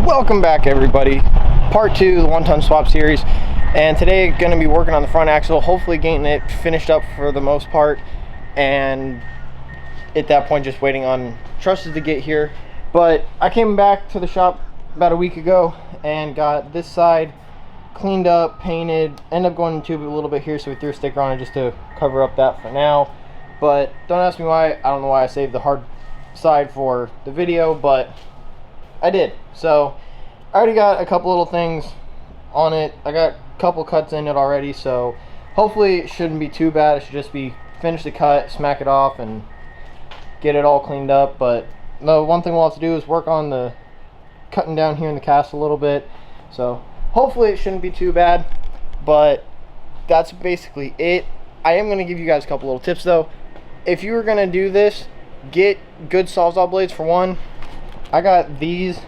Welcome back, everybody. Part 2 of the one-ton swap series, and today going to be working on the front axle, hopefully getting it finished up for the most part, and at that point just waiting on trusses to get here. But I came back to the shop about a week ago and got this side cleaned up, painted, ended up going into a little bit here, so we threw a sticker on it just to cover up that for now. But don't ask me why. I don't know why I saved the hard side for the video, but I did. So I already got a couple little things on it. I got a couple cuts in it already, so hopefully it shouldn't be too bad. It should just be finish the cut, smack it off, and get it all cleaned up. But the one thing we'll have to do is work on the cutting down here in the cast a little bit, so hopefully it shouldn't be too bad. But that's basically it. I am going to give you guys a couple little tips though. If you were going to do this, get good Sawzall blades for one. I got these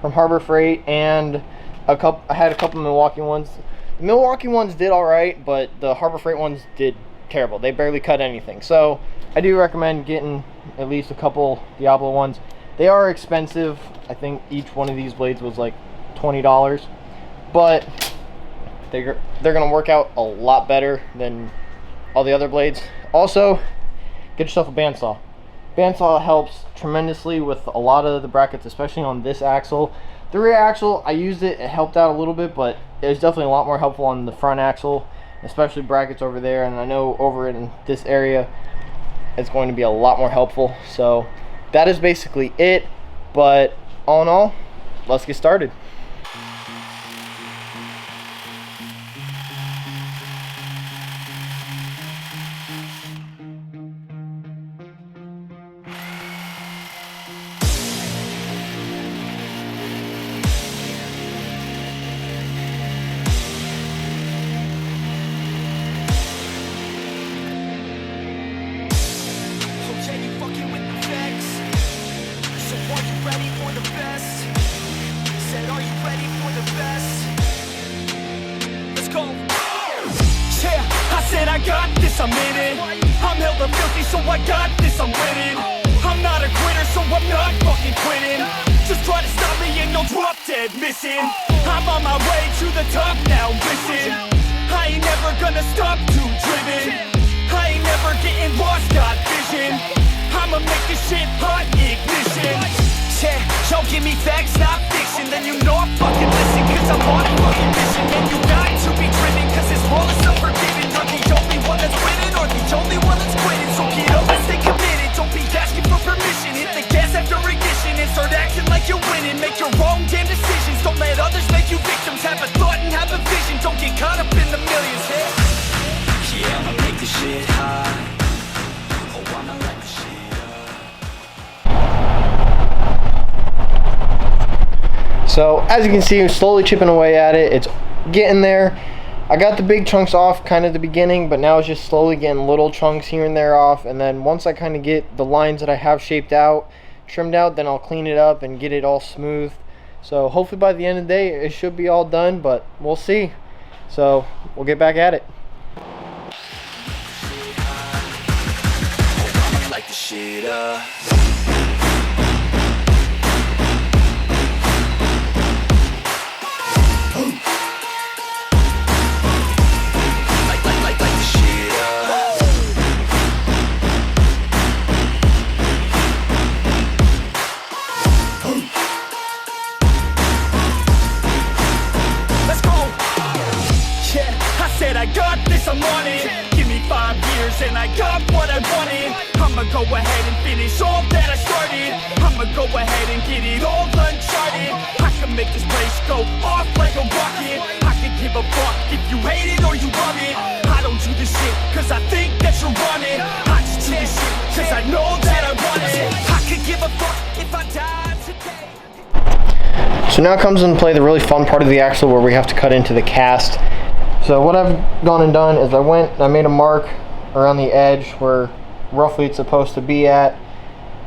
from Harbor Freight, and I had a couple Milwaukee ones. The Milwaukee ones did all right, but the Harbor Freight ones did terrible. They barely cut anything. So I do recommend getting at least a couple Diablo ones. They are expensive. I think each one of these blades was like $20, but they're gonna work out a lot better than all the other blades. Also, get yourself a bandsaw. Bandsaw helps tremendously with a lot of the brackets, especially on this axle. The rear axle, I used it, it helped out a little bit, but it was definitely a lot more helpful on the front axle, especially brackets over there, and I know over in this area it's going to be a lot more helpful. So that is basically it, but all in all, let's get started. I got this, I'm in it. I'm hella filthy, so I got this, I'm winning. I'm not a quitter, so I'm not fucking quitting. Just try to stop me and you'll drop dead missing. I'm on my way to the top now, listen. I ain't never gonna stop, too driven. I ain't never getting lost, got vision. I'ma make this shit hot, ignition. Yeah, y'all give me facts, not fiction. Then you know I fucking listen, cause I'm on a fucking mission. And you got to be driven, cause this world is unforgiving. You're the only one that's winning, or the only one that's quitting. So get up and stay committed, don't be asking for permission. Hit the gas after ignition and start acting like you're winning. Make your own damn decisions, don't let others make you victims. Have a thought and have a vision, don't get caught up in the millions. Yeah, I'ma make this shit hot. Oh, I'ma light this shit up. So as you can see, I'm slowly chipping away at it. It's getting there. I got the big chunks off kind of at the beginning, but now it's just slowly getting little chunks here and there off. And then once I kind of get the lines that I have shaped out, trimmed out, then I'll clean it up and get it all smooth. So hopefully by the end of the day, it should be all done, but we'll see. So we'll get back at it. Light the shit up. I got this, I'm on it. Give me 5 years and I got what I wanted. I'ma go ahead and finish all that I started. I'ma go ahead and get it all uncharted. I can make this place go off like a rocket. I can give a fuck if you hate it or you love it. I don't do this shit cause I think that you're running. I just do this shit cause I know that I want it. I could give a fuck if I died today. So now comes into play the really fun part of the axle where we have to cut into the cast. So what I've gone and done is I made a mark around the edge where roughly it's supposed to be at.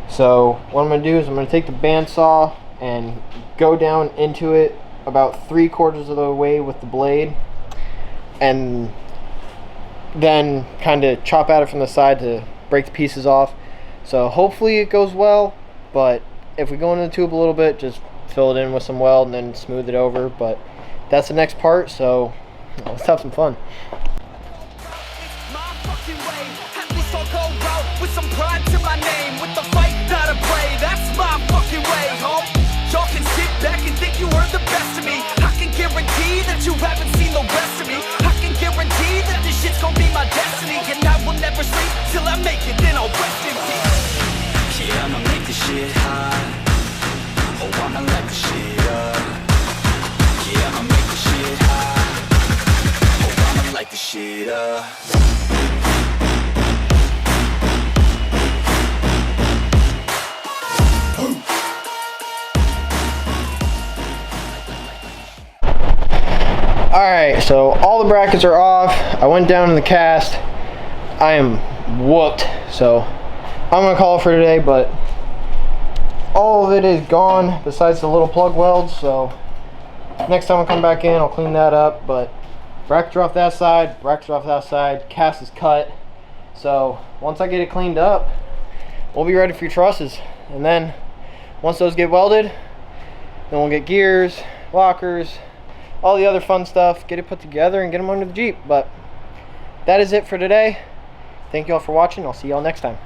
So what I'm going to do is I'm going to take the bandsaw and go down into it about 3/4 of the way with the blade, and then kind of chop at it from the side to break the pieces off. So hopefully it goes well, but if we go into the tube a little bit, just fill it in with some weld and then smooth it over. But that's the next part, so let's have some fun. With some pride to my name, with the fight, not a play. That's my fucking way, home. Y'all can sit back and think you are the best of me. I can guarantee that you haven't seen the rest of me. I can guarantee that this shit's gonna be my destiny, and I will never sleep till I make it, then I'll rest in peace. Yeah, I'ma make this shit hot. Oh, I'ma light the shit up. Yeah, I'ma make this shit hot. Oh, I'ma light the shit up. Alright, so all the brackets are off. I went down in the cast. I am whooped, so I'm gonna call it for today, but all of it is gone besides the little plug welds. So next time I come back in, I'll clean that up. But brackets are off that side, brackets are off that side, cast is cut. So once I get it cleaned up, we'll be ready for your trusses. And then once those get welded, then we'll get gears, lockers, all the other fun stuff, get it put together and get them under the Jeep. But that is it for today. Thank you all for watching. I'll see you all next time.